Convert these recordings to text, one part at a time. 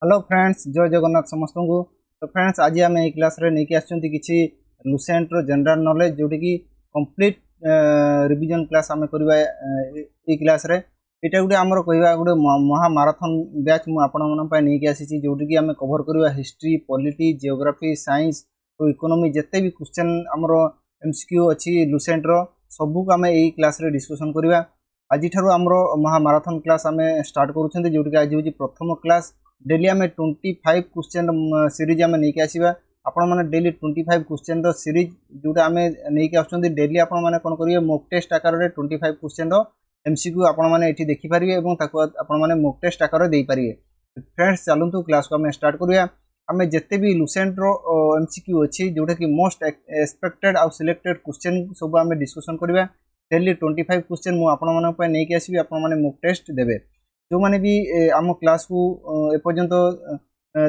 Hello friends, जय जगन्नाथ समस्त को। तो फ्रेंड्स, आज आम ये क्लास रे नहीं आसुँच कि लुसेंट रो जनरल नॉलेज जोटी की कंप्लीट रिवीजन क्लास आम करवा ये क्लास रे। यहाँ गोटे आमर कह गोटे महामाराथन बैच मुझे नहीं आसी जोटी आम कभर करवा हिस्ट्री, पॉलिटी, जियोग्राफी, साइंस और इकोनॉमी जिते भी क्वेश्चन आमर एमसीक्यू अच्छी लुसेंट रो सबू को आम यही क्लास रे डिस्कशन करवा। आज आमर महामाराथन क्लास आम स्टार्ट करुँच जोटी आज हूँ प्रथम क्लास। डेली आम 25 क्वेश्चन सीरीज आम नहीं आसवा। आपण मैंने डेली 25 क्वेश्चन सीरीज जोटा आम नहीं आसुँच डेली आपण मैंने कौन करेंगे मॉक टेस्ट आकार में 25 क्वेश्चन एमसीक्यू आपण मैंने ये देखिपारे और आपण मैंने मॉक टेस्ट आकार दे पारे। फ्रेंड्स, चलतु क्लास को आम स्टार्ट करवा। आम जिते भी लुसेंट रो एमसीक्यू अच्छी जोटा कि मोस्ट एक्सपेक्टेड आउ सिलेक्टेड क्वेश्चन सब आम डिस्कसन करवा। डेली 25 क्वेश्चन मुझे नहीं आसवि, आपण मैंने मॉक टेस्ट देवे। जो मैंने भी आम क्लास को एपर्यंत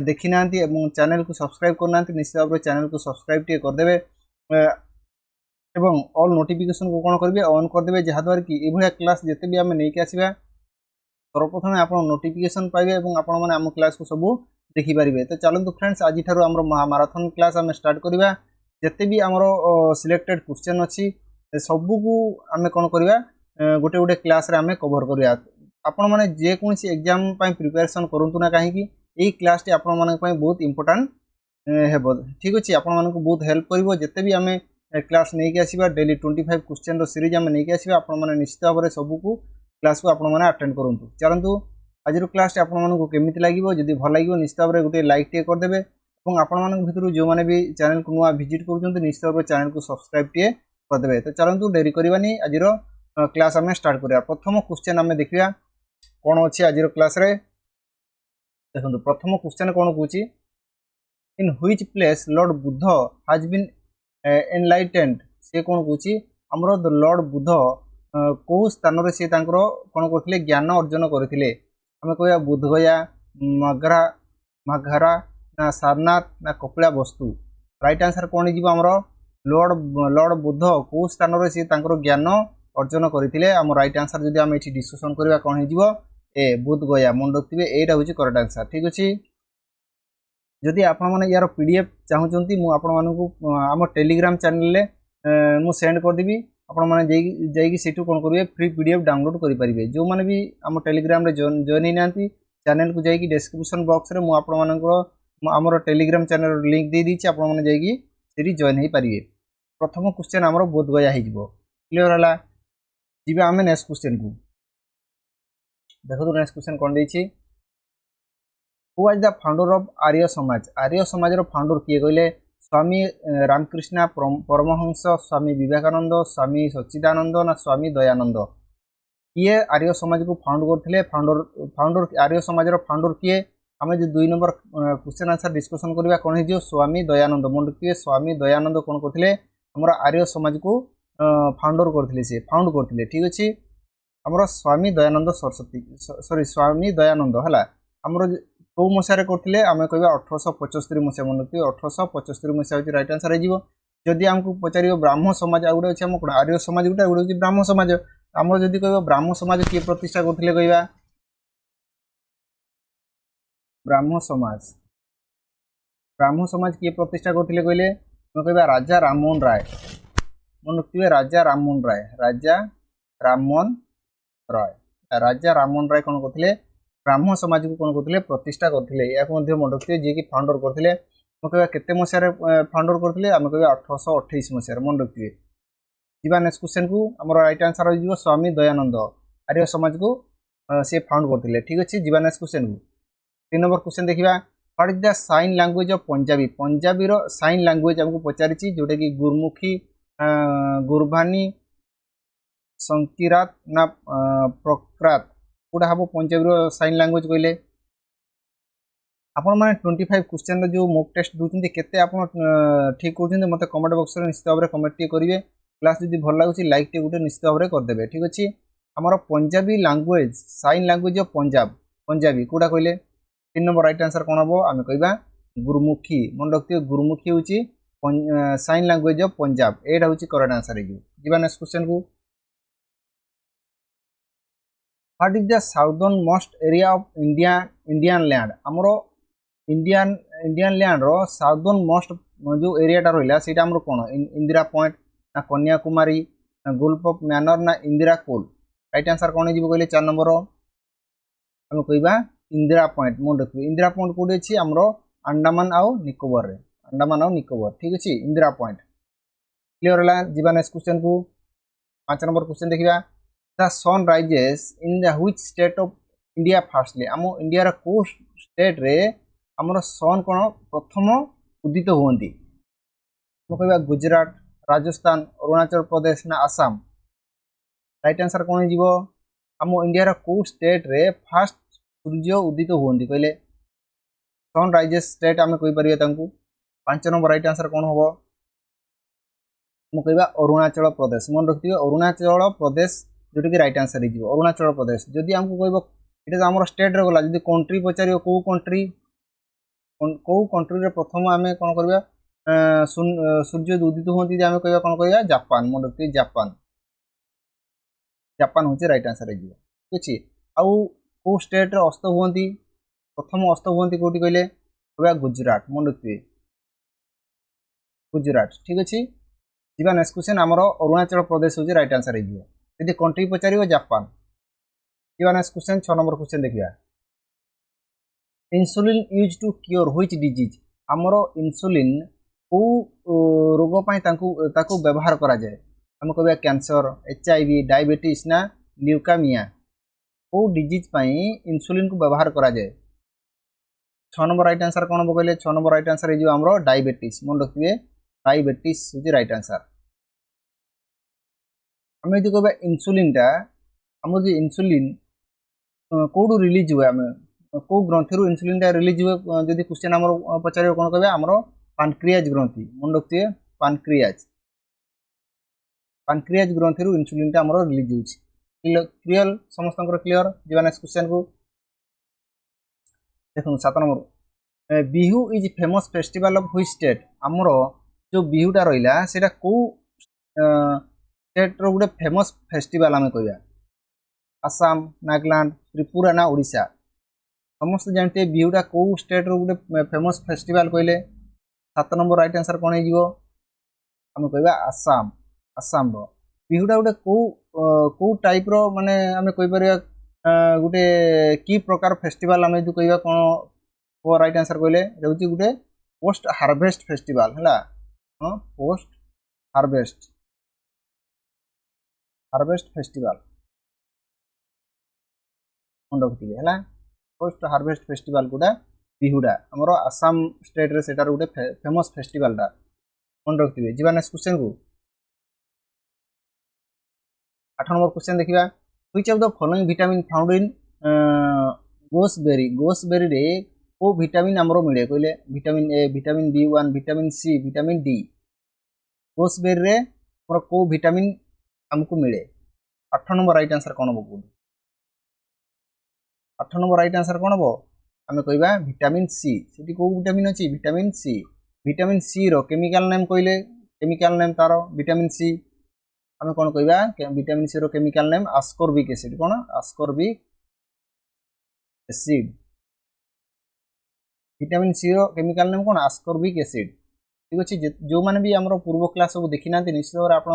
देखी ना चैनल को सब्सक्राइब करना निश्चित भाव में चैनल को सब्सक्राइब टे करदे एवं ऑल नोटिफिकेशन को कौन करेंगे ऑन करदे जहाँद्वारा कि ये क्लास जिते भी आम नहीं आसवा सर्वप्रथम आप नोटिफिकेशन पाइबे और आपण मैंने आम क्लास को सब देखिपारे। तो चलते फ्रेंड्स, आज आम महामाराथन क्लास आम स्टार्ट करवा। जिते भी आमर सिलेक्टेड क्वेश्चन अच्छी सबू को आम कौन करवा गोटे गोटे क्लास आम कवर करवा। आपण मैंने जेकोसी एग्जाम प्रिपेरेसन करूँ ना कहीं यही क्लास टी आपण मानक बहुत इंपोर्टाट हेब। ठीक अच्छे, आपण मानक बहुत हेल्प कर जिते भी आम क्लास नहीं आसवा डेली 25 क्वेश्चन सीरीज आम नहीं आसवा। आपण मैंने निश्चित भाव में सबू क्लास को आपण मैंने अटेंड करूँ। चलतु आज क्लास टी आपण मानक केमी लगे जदि भल लगे निश्चित भाव में गोटे लाइक टे करदे और आपण मान भर जो मैंने भी चैनल को नुआ विजिट कर निश्चित भाव में चैनल को सब्सक्राइब टे करदे। तो चलतु डेरी करवानी आज क्लास आम स्टार्ट करा। प्रथम क्वेश्चन आम देखा कौन अच्छी आज क्लास रे। देखो प्रथम क्वेश्चन कौन कौच in which place Lord Buddha has been enlightened. से कौन कौच आमर लॉर्ड बुद्ध कौ स्थान रे से कौन करते ज्ञान अर्जन करते। आम कह बुद्धगया, माघारा ना सारनाथ ना कपिला वस्तु। राइट आंसर कौन हो लॉर्ड बुद्ध कौ स्थान रे से ज्ञान अर्जन करते। आम राइट आंसर जब आम ये डिस्कसन करवा कौन हो ए बुध गया मन रखिए यहाँ हूँ करेक्ट आंसर। ठीक अच्छे, जदि आपण मैंने यार पीडीएफ चाहूँगी मुझे आम टेलीग्राम चैनल मु सेंड करदेवी। आपण मैंने सेठू कौन करेंगे फ्री पीडीएफ डाउनलोड करेंगे। जो मैंने भी आम टेलीग्राम जॉइन ही ना चैनल को जाकि डिस्क्रिप्शन बॉक्स में मुझे टेलीग्राम चैनल लिंक दे दीची आपण मैंने जाकि जॉइन हो पारे। प्रथम क्वेश्चन आमर बोध गया हो क्लीयर है। जी आम नेक्स्ट क्वेश्चन को देखो। नेक्स्ट क्वेश्चन कौन देछि who was the founder of Arya Samaj. Arya समाज रो फाउंडर किए कहले स्वामी रामकृष्ण परमहंस, स्वामी विवेकानंद, स्वामी सच्चिदानंद ना स्वामी दयानंद। किए आर्य समाज को फाउंड करथिले। फाउंडर आर्य समाज रो फाउंडर किए आम जो 2 नंबर क्वेश्चन आंसर डिस्कशन करबा कौन हो स्वामी दयानंद। मन रखिए स्वामी दयानंद कौन करथिले हमर आर्य समाज को फाउंडर करथिले, से फाउंड करथिले। ठीक अच्छे, आमर स्वामी दयानंद सरस्वती सॉरी स्वामी दयानंद है आमर कौ मसीह करते आम कह 1875 मसीहा। मन रखिए 1875 मसीहा हूँ रईट आंसर हो। जदि आमको पचार ब्राह्म समाज आ गए अच्छे आम कौन आर्य समाज गोटे गोटे ब्राह्म समाज। आम जदि कह ब्राह्म समाज किए प्रतिष्ठा करते कह ब्राह्म समाज किए प्रतिष्ठा करते कहले कह राजा राममोहन राय। मन रखिए राजा राममोहन राय, राजा राममोहन राय। राजा राममोहन राय कौन करते ब्राह्म समाज को कौन करते प्रतिष्ठा करते। या मन रखिए जी कि फाउंडर करते कह केते मसीह फाउंडर करते आम कह 1828 मसीह। मन रखिए जी नेक्स्ट क्वेश्चन को आम राइट आंसर हो स्वामी दयानंद आर्य समाज को से फाउंड करते। ठीक अच्छे, जी नेक्स्ट क्वेश्चन को 3 नंबर क्वेश्चन देखा what is the sign language of Punjabi. Punjabi रो साइन लैंग्वेज आमको पचारि जोटा कि गुरमुखी, गुरबानी, संकिरात ना प्रक्रात कौटा हम पंजाबी साइन लैंग्वेज कहले। आपण मैंने 25 क्वेश्चन जो मॉक टेस्ट दूसरी केते आप ठीक कर मत कमेंट बॉक्स में निश्चित भाव में कमेंट टे करेंगे। क्लास जब भल लगुच लाइक टे गोटे निश्चित भाव में करदे। ठीक अच्छे, आमर Punjabi language sign language of Punjab Punjabi कौटा कहले 3 नंबर राइट आंसर कौन हम आम कह गुरमुखी। मन रखिए गुरमुखी हूँ साइन लैंग्वेज ऑफ पंजाब। यहाँ हूँ करेक्ट आंसर हो। नेक्स्ट क्वेश्चन को what is the southern most area of Indian land. आमर इंडियन इंडियन लैंड रो साउदर्न मोस्ट जो एरियाटा रहा से कौन इंदिरा पॉइंट ना कन्याकुमारी ना गुल्फ ऑफ मैनर ना इंदिरा कोल राइट आंसर कौन हो कहले 4 नंबर आम कह इंदिरा पॉइंट मन रखिए इंदिरा पॉइंट कौटे अच्छी आमर अंडमान आउ निकोबर रे अंडमान आउ निकोबर ठीक अच्छे इंदिरा पॉइंट क्लियर है जीवा नेक्स्ट क्वेश्चन को 5 नंबर क्वेश्चन देखा the sun rises in the which state of India fastly आम इंडिया को स्टेट रे आमर सन कौन प्रथम उदित हुंती कह गुजरात राजस्थान अरुणाचल प्रदेश ना आसाम राइट आंसर कौन हो आम इंडिया को स्टेट रे फास्ट सूर्य उदित हुंती कहले सन राइजेस स्टेट आम कहीपर 5 नंबर राइट आंसर कौन हम कह अरुणाचल प्रदेश मन रखिए अरुणाचल प्रदेश जोटा कि राइट आंसर हो अरुणाचल प्रदेश जदि आमको कह ये आम स्टेट रे गला जब कंट्री पचार कौ कंट्री कौ कंट्री रे प्रथम आम कौन करवा सूर्य उदित होती आम कह कौन कह जापान मन रखिए जापान जापान हूँ राइट आंसर हो ठीक अच्छे आउ कौ स्टेट रे अस्त हुंती प्रथम अस्त हुंती कौटी कहले कह गुजरात मन रखिए गुजरात ठीक अच्छे जीवा नेक्स्ट क्वेश्चन आमर अरुणाचल प्रदेश हूँ राइट आंसर हो यदि कंट्री पचार जापान जीवा नेक्स्ट क्वेश्चन 6 नंबर क्वेश्चन देखिए insulin use to cure which disease आमर इंसुलिन को रोग ताकू व्यवहार करा जाए आम कह कैंसर HIV डायबिटीज ना ल्यूकामिया को डिजीज इंसुलिन को व्यवहार करा जाए 6 नंबर राइट आंसर कौन हम कहले 6 नंबर राइट आंसर हो आमर डायबिटीज मन रखिए डायबिटीज हूँ राइट आंसर आम यदि कह इंसुलिन टा आम जो इंसुलिन कौटू रिलीज हुए आम कौ ग्रंथि इंसुलिन टा रिलीज हुए जदि क्वेश्चन आम पचार कौन कह आमर पानक्रियाज ग्रंथि मन रखिए पानक्रियाज पानक्रियाज ग्रंथि इंसुलिन टा आमर रिलीज हो क्लियर समस्त क्लियर जीवा नेक्स्ट क्वेश्चन को देखो 7 number Bihu is famous festival of which state आमर जो बिहुटा रहा से कौ स्टेट रो गोटे फेमस फेस्टिवल आम कह आसाम नागालैंड त्रिपुरा ना ओडिशा समस्त जानते बिहुटा कौ स्टेट रो गोटे फेमस फेस्टिवल कहले 7 नंबर राइट आंसर कौन हो आम कह आसाम आसाम रो बिहुटा गोटे कौ टाइप रो माने आम कहीपर गोटे की प्रकार फेस्टिवल आम जो कह कौन राइट आंसर कहले गोटे पोस्ट हार्वेस्ट फेस्टिवल है पोस्ट हार्वेस्ट हार्वेस्ट फेस्टिवल मन रखिए है पोस्ट हार्वेस्ट फेस्टिवल गोटा बिहुटा आमर आसाम स्टेट रे सेटार गोटे फेमस फेस्टिवलटा मन रखिए जीवा नेक्स्ट क्वेश्चन को 8 नंबर क्वेश्चन देखा which of the following vitamin found in gooseberry रे को विटामिन आमर मिले कहले vitamin A vitamin B1 vitamin C vitamin D gooseberry रे आमर को विटामिन हमको मिले 8 नंबर राइट आंसर कौन हम 8 नंबर राइट आंसर कौन हम आम कह विटामिन C से कौ विटामिन अच्छी विटामिन C रो केमिकल नेम कहले केमिकल नेम तार विटामिन C आम कौन कह विटामिन C रो केमिकल नेम आस्कॉर्बिक एसिड कौन आस्कॉर्बिक एसिड विटामिन C रो केमिकल नेम कौन आस्कॉर्बिक एसिड ठीक अच्छे जो मैंने भी आम पूर्व क्लास सब देखी ना निश्चित भाव आप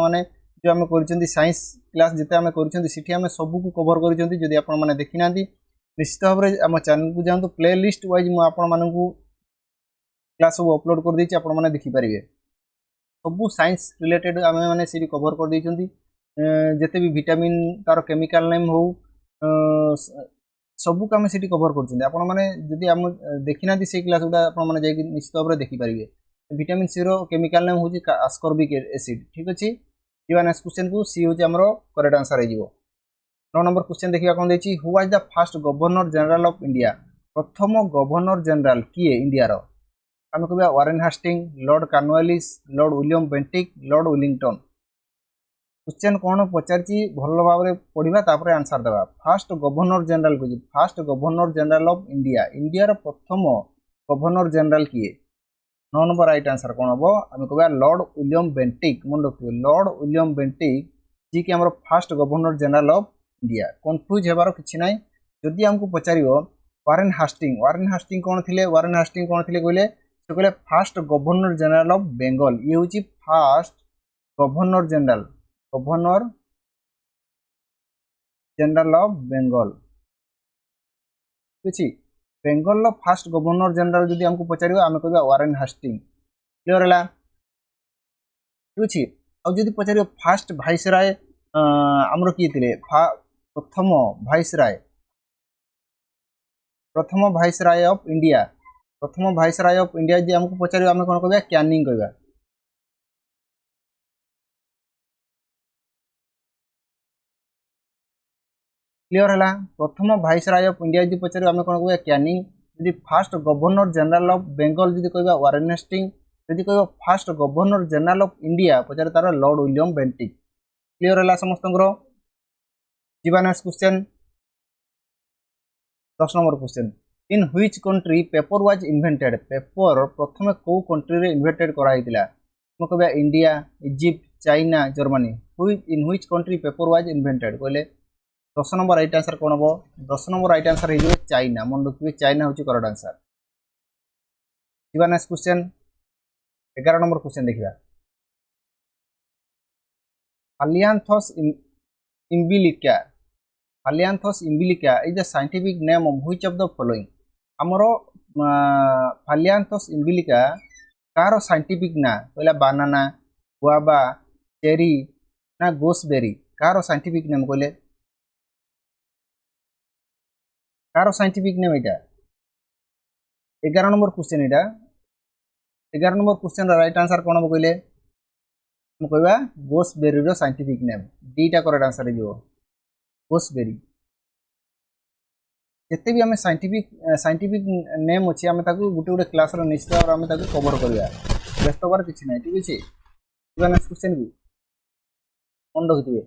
जो आम कर साइंस क्लास जिते आम कर सबको कवर कर आपण मैंने देखी ना निश्चित भाव में आम चैनल को जातु प्ले लिस्ट वाइज मुझे क्लास सब अपलोड कर देती आपण मैंने देखिपारे सबू साइंस रिलेटेड आम मैंने सी कवर कर जिते भी विटामिन तार केमिकल नेम हो सबू आम सी कवर कर आम देखी ना से क्लास गुड़ा आपने निश्चित भाव में देखिपारे विटामिन C रो केमिकल नेम हूँ आस्कॉर्बिक एसिड ठीक अच्छे जीवा नेक्स्ट क्वेश्चन को सी हूँ आमर करेक्ट आंसर हो 9 नंबर क्वेश्चन देखा कौन देखिए who was the first governor general of India प्रथम गवर्नर जनरल किए इंडिया रो आम कह Warren Hastings Lord Cornwallis Lord William Bentinck Lord Willingdon question कौन पचार भल भाव में पढ़ा तापर आंसर देवा फास्ट गवर्नर जनरल को fast governor general of India India प्रथम गवर्नर जनरल किए 9 नंबर राइट आंसर कौन हम आम कह लॉर्ड विलियम बेंटिक मन रखिए लॉर्ड विलियम बेंटिक जी कि आम fast governor general of India confuse होबार किसी ना जदि आमको पचार वारेन हास्टिंग कौन थिले वारेन हास्टिंग कौन थिले कहले से कहले fast governor general of Bengal ये होची fast governor general of Bengal ठीक बेंगल फास्ट गवर्नर जनरल जदि हमको पचार आम कह वारेन हास्टिंग क्लियर है ठीक आज पचार फास्ट भाइसराय आमर किए प्रथम भाइसराय ऑफ इंडिया जी हमको पचार आम कौन कह कैनिंग कह क्लियर है प्रथम भाइसराय ऑफ इंडिया जी पचार आम कौन कह Canning ji first governor general of Bengal ji कह वारेन हास्टिंग जी कह first governor general of India पचार तार लॉर्ड विलियम बेंटिक क्लियर है समस्त जीवा next question 10 number question in which country paper was invented paper प्रथम कौ कंट्री रे इन्वेंटेड करा हितला हम कहबा India Egypt China Germany in which country paper was invented कहले 10 नंबर राइट आंसर कोन हो 10 नंबर राइट आंसर हे चाइना मन रखिबे चाइना होची करेक्ट आंसर जीवा नेक्स्ट क्वेश्चन 11 नंबर क्वेश्चन देखिबा Phalianthus umbilica is the scientific name of which of the following? Amaro Phalianthus umbilica car scientific ना पहला banana, guava, cherry ना gooseberry car scientific name कहले car scientific name इटा 11 number question इटा 11 number question right answer कोन हो कहले हम कहबा gooseberry रो scientific name डीटा करेक्ट आंसर हो gooseberry जिते भी आम साइंटिफिक नेम अच्छी आम गोटे गोटे क्लास निश्चित भाव में कवर करवा व्यस्त हबार किसी ना ठीक अच्छे नेक्स्ट क्वेश्चन भी मन रखिए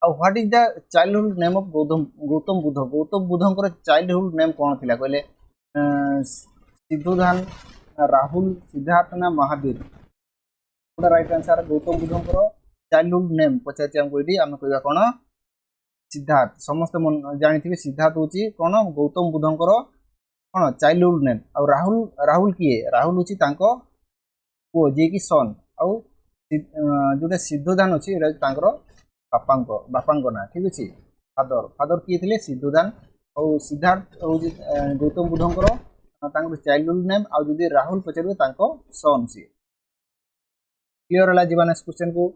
what is the childhood name of Gautam बुद्धंकर चाइल्डहुड नेम कौन थी कहले सिद्धोधान राहुल सिद्धार्थ ना महावीर गोटे राइट आंसर गौतम बुद्धंकर चाइल्डहुड नेम पचार आमको ये आम कह कौन सिद्धार्थ समस्त जानी सिद्धार्थ हूँ कौन गौतम बुद्धंकर कौन चाइल्डहुड नेम आ राहुल किए राहुल हूँ पुओ जी कि सन आउ जोटा सिद्धोधान अच्छी बापा ना ठीक अच्छे फादर किए थे सिद्धोधान और सिद्धार्थ हूँ गौतम बुद्धंकर चाइल्डहुड नेम आउ राहुल पचारे सन सी क्लियर है जीवा नेक्स्ट क्वेश्चन को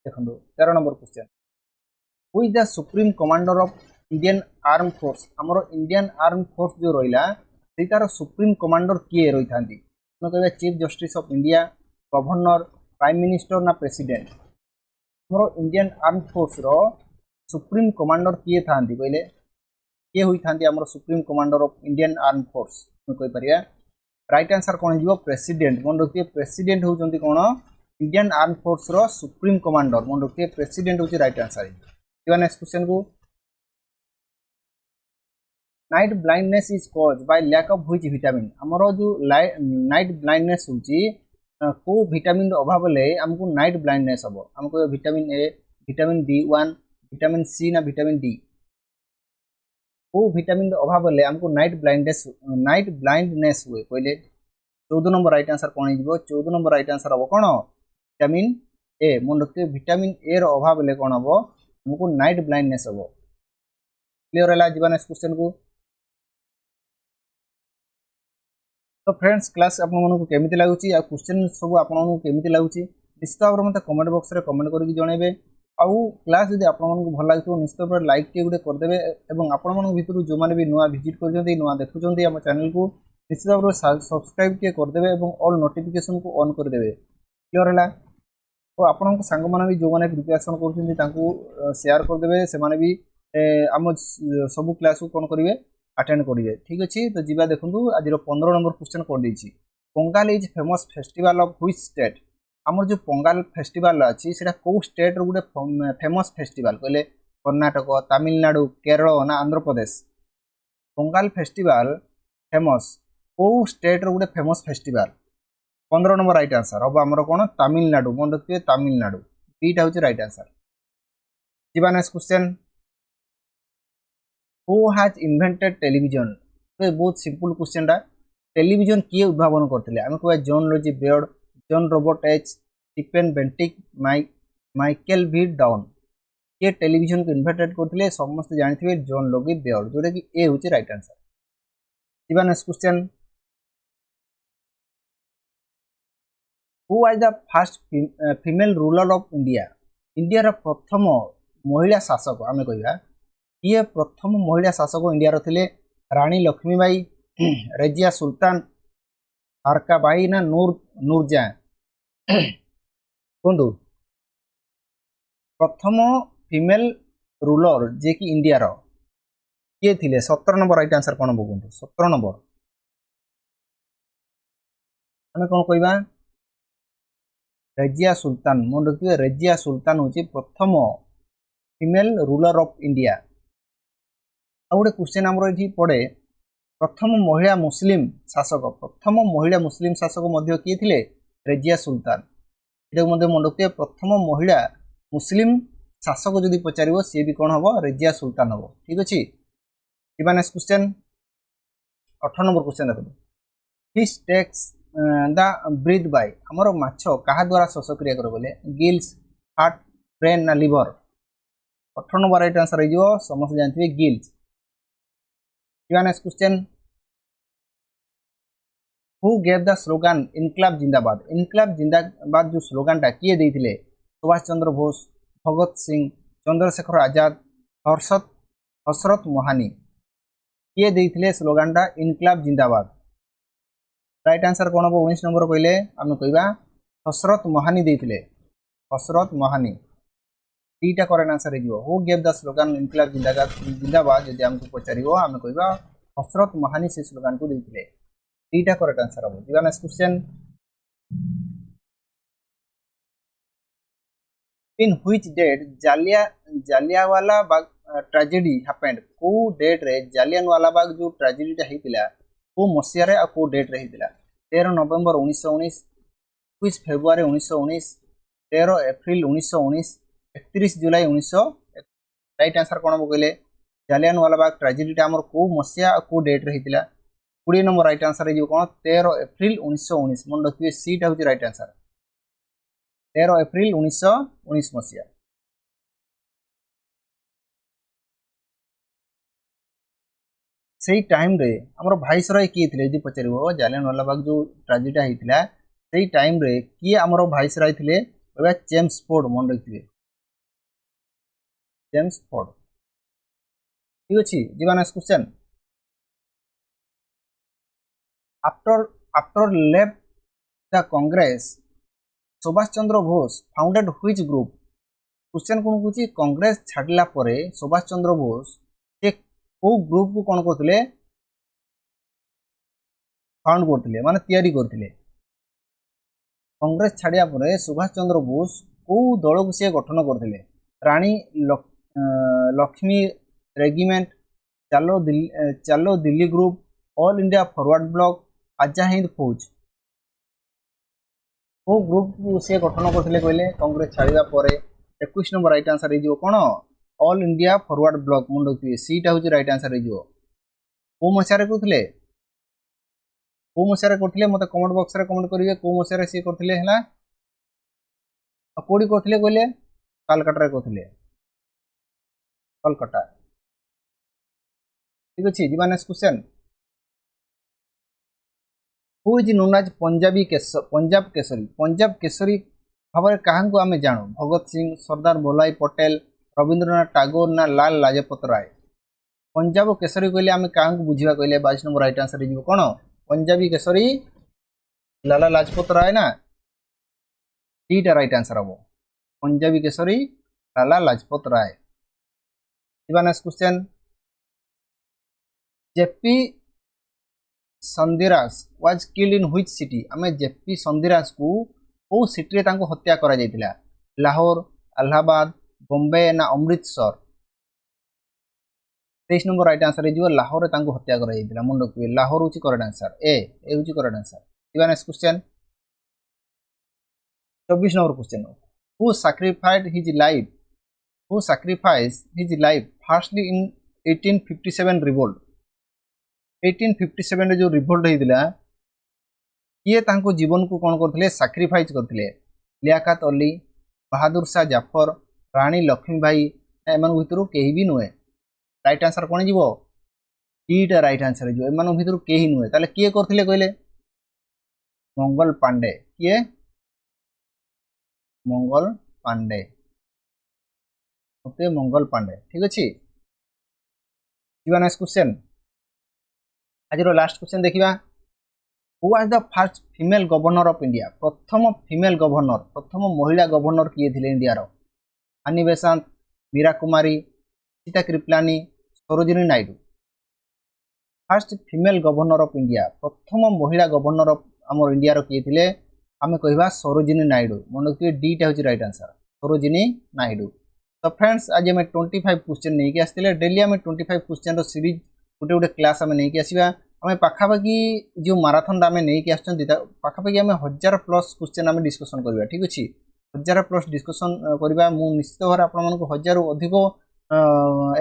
देखो 13 number question who is the supreme commander of Indian arm force आमर इंडियन आर्म फोर्स जो रहा से तार सुप्रीम कमांडर किए रही था कह chief justice of India governor prime minister ना प्रेसिडेंट आमर इंडियन आर्म फोर्स रो सुप्रीम कमांडर किए था कहले किए हुई था आमर supreme commander of Indian arm force कहीपर राइट आंसर कौन हो प्रेसिडेंट मन रखिए प्रेसिडेंट होती कौन इंडियन आर्म फोर्स रो सुप्रीम कमांडर मन रखिए प्रेसिडेंट हूँ राइट आंसर नेक्स्ट क्वेश्चन को night blindness is caused by lack of which vitamin हमरो जो नाइट ब्लाइंडनेस होची को विटामिन अभाव ले हमको नाइट ब्लाइंडनेस हबो हमको vitamin A vitamin B1 vitamin C ना विटामिन डी को विटामिन अभाव ले हमको नाइट ब्लाइंडनेस हुए कहले 14 नंबर राइट आंसर कौन हो 14 नंबर राइट आंसर हम कौन विटामिन ए मन रखते विटामिन ए रो अभाव ले कौन हम हमको नाइट ब्लाइंडनेस हम क्लियर है जीवा नेक्स्ट क्वेश्चन को तो फ्रेंड्स क्लास आपको केमिति लगुच क्वेश्चन सब आपको केमिति लगुच निश्चित भाव में मत कमेंट बॉक्स रे कमेंट करके जनइबे आउ क्लास जब आपको भल लगे निश्चित भाव लाइक टे गोटे करदे और आपण भितर जो मैंने भी नुआ विजिट कर नुआ देखुं आम चैनल को निश्चित भाव में सब्सक्राइब टे करदे और ऑल नोटिफिकेशन को ऑन करदे क्लियर है तो आपण सांग मैंने भी जो मैंने प्रिपेरेसन कर शेयर करदे से भी आम सब क्लास को कौन करेंगे अटेंड करेंगे ठीक अच्छे तो जीवा देखो आज 15 नंबर क्वेश्चन कर देछि Pongal is famous festival of which state आमर जो पोंगल फेस्टिवल अच्छी से कौ स्टेट रो गोटे फेमस फेस्टिवल कहले कर्णाटक तमिलनाडु केरल ना आंध्र प्रदेश पोंगल फेस्टिवल फेमस कौ स्टेट रो गोटे famous festival 15 number right answer हम आमर कौन तमिलनाडु मन रखिए तमिलनाडु बीटा हूँ राइट आंसर जीवा next question who has invented television तो ये बहुत सिंपल क्वेश्चन टा टेलीविजन किए उद्भावन करते आम कह John Logie Baird John Robert H Stephen Bentinck Michael भी डाउन ये टेलीविजन को इन्वेंटेड करते समस्त जानते जॉन लोगी बेयर्ड जोटा कि ए हूँ right answer. Next question who was the first female ruler of India India रा प्रथम महिला शासक आम कह ये प्रथम महिला शासक इंडिया थे रानी लक्ष्मीबाई रेजिया सुल्तान हारकाबाई ना नूरजहां कहतु प्रथम फीमेल रूलर जे कि इंडिया रो किए थे 17 नंबर राइट आंसर कौन कहतु 17 नंबर आम कौन कहवा रेजिया सुल्तान मन रखिए रेजिया सुल्तान हूँ प्रथम फीमेल रूलर ऑफ इंडिया। आ गोटे क्वेश्चन आमर ये पड़े प्रथम महिला मुस्लिम शासक मध्य किए थे रेजिया सुल्तान ये मन रखिए प्रथम महिला मुस्लिम शासक जदि पचार सी भी कौन हम रेजिया सुल्तान हम ठीक अच्छे। नेक्स्ट क्वेश्चन 18 नंबर क्वेश्चन देखो fish takes the breath by आमर माछ क्या द्वारा श्वासक्रिया कर बोले गिल्स हार्ट ब्रेन ना लिवर 18 नंबर राइट आंसर हो समस्त जानते gills. Next question who gave the slogan इनकलाब जिंदाबाद जो स्लोगान टा किए देते सुभाष चंद्र बोस भगत सिंह चंद्रशेखर आजाद हसरत मोहानी किए देते स्लोगान टा इनकलाब जिंदाबाद राइट आंसर कौन हम 19 नंबर कहले आम कहवा हसरत मोहानी देते हसरत मोहानी दीटा करेक्ट आंसर हो हु गेव द स्लोगान इनकलाब जिंदाबाद जब आमको पचार आम कहवा हसरत मोहानी से स्लोगान को देते दीटा करेक्ट आंसर हम। Next question in which date Jallianwala Bagh tragedy happened को डेट रे जालियानवाला बाग जो ट्रेजेडीटा होता को मसीह रे को डेट रे होता 13 नवेम्बर 1919 21 फेब्रुआरी 1919 13 एप्रिल 1919 31 जुलाई 1900 राइट आंसर कौन हम कहले जालियानवाला बाग ट्रेजेडीटा आमर को मसीहा को डेट रे होता 20 नंबर राइट आंसर हो कौन 13 एप्रिल 1919 मन रखिए सीटा हूँ राइट आंसर 13 एप्रिल 1919 मसीहा। से टाइम रे हमर भाईसरय किए थे यदि पचार जालियानवाला बाग जो ट्रेजेडीटा होता से टाइम रे किए हमर भाईसरय थे जेम्स फोर्ड मन रखिए जेम्स फोर्ड ठीक अच्छे। Next question after left the Congress Subhash Chandra Bose founded which group question कौन कौन कांग्रेस छाड़ला परे सुभाष चंद्र बोस से को ग्रुप को कौन करते फाउंड करते माने तैयारी करते कांग्रेस छाड़िया परे सुभाष चंद्र बोस को दल को सी गठन करते रानी Lakshmi regiment Chalo Delhi group All India Forward Bloc Azad Fauj को ग्रुप को सी गठन करते कहले कांग्रेस छाड़ा पर 21 नंबर राइट आंसर हो कौन ऑल इंडिया फॉरवर्ड ब्लॉक मन रखिए सीटा हूँ राइट आंसर हो मसीह करते को मसीह करते मत कमेंट बॉक्स रे कमेंट करेंगे को मसीह सी करते कौटी करते कहले कालकाटा करते कलकत्ता ठीक अच्छे। Next question who is known as Punjab Kesari भाव क्या आम जानू भगत सिंह सरदार वल्लभ पटेल रविंद्रनाथ टैगोर ना लाल लाजपत राय पंजाब केसरी कहले आम क्या बुझा कहले 22 नंबर राइट आंसर हो कौन पंजाबी केसरी लाला लाजपत राय ना दीटा राइट आंसर हम Punjabi Kesari Lala Lajpat Rai. Next question JP Saunders was killed in which city आम जेपी संदिरास को सिटी रे तांको हत्या करा जायतिला लाहौर अलाहाबाद बॉम्बे ना अमृतसर 23 नंबर राइट आंसर हो लाहौर तांको हत्या करा जायतिला मन रखिए लाहौर हूँ करेक्ट आंसर ए हूँ correct answer. Next question 24 number question who sacrificed his life firstly in 1857 revolt 1857 जो रिभोल्ट होता किए तांको जीवन को कौन करते सैक्रिफाइस करते लियाकत अली बहादुर शाह जाफर रानी लक्ष्मीबाई एम भर कहीं भी नुहे राइट आंसर कौन जीवो ईटा राइट आंसर जो एम भर कहीं नुहे ताले किए करथिले कहले मंगल पांडे किए मंगल पांडे ओके मंगल पांडे ठीक अच्छे नेक्स्ट क्वेश्चन आज लास्ट क्वेश्चन देखिबा who was the first female governor of India प्रथम फीमेल गवर्नर प्रथम महिला गवर्नर किए थे इंडिया रो Annie Besant Meera Kumari Sita Kripalani Sarojini Naidu first female governor of India प्रथम महिला गवर्नर ऑफ आमर इंडिया रो किए थे आमे कहबा सरोजिनी नायडू मन रखिए डीटा होची राइट आंसर सरोजिनी नायडू। तो फ्रेंड्स आज आम 25 क्वेश्चन नहीं आसते डेली आम 25 क्वेश्चन रो सीरीज गोटे गोटे क्लास आम नहीं आसवा आम पाखापाखि जो माराथन आम नहीं आखापाखि आम 1000+ क्वेश्चन आम डिस्कसन करवा ठीक अच्छे 1000+ डिस्कसन करवा मु निश्चित भाव आपको 1000 अधिक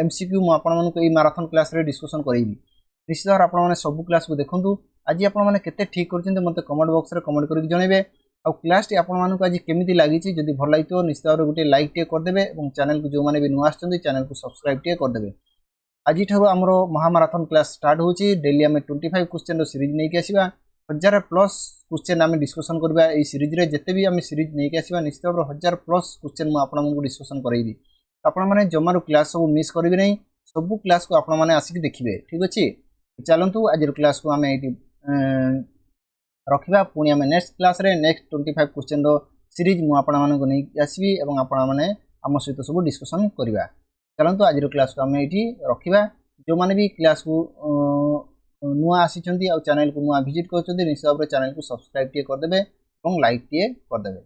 MCQ मुझे माराथन क्लास रे डिस्कसन करी निश्चित भाव आपने सब क्लास को देखूँ आज आपने केते ठीक कर मत कमेंट बॉक्स रे कमेंट करके जनइबे आ क्लास टी आपको आज केमिति लगी जदि भल लगी निश्चित भाव गोटे लाइक टे करदे और चैनल को जो मैंने भी नुआ आछन चैनल को सब्सक्राइब टे करदे। आज आमर महामाराथन क्लास स्टार्ट होची डेली आम 25 क्वेश्चन सीरीज नहीं आसवा 1000+ क्वेश्चन आम डिस्कसन करवा ये सीरीज रे जिते भी आम सीरीज नहीं आसवा निश्चित भाव 1000+ क्वेश्चन मुझे डिस्कसन करेबी आपने जमारू क्लास सब मिस करेंगे नहीं सब क्लास को आपने आसिक देखिए ठीक अच्छे। चलतु आज क्लास को आम ये रखा पुणी आम नेक्स्ट क्लास रे नेक्स्ट 25 क्वेश्चन सीरीज मुझे आसबि और आपने आम सहित सब डिस्कसन करवा। चलतु आज क्लास को आम ये रखा जो मैंने भी क्लास को नुआ आसी चैनल को नुआ विजिट कर निश्चित भाव चैनल को सब्सक्राइब टे करदे और लाइक टे करदे।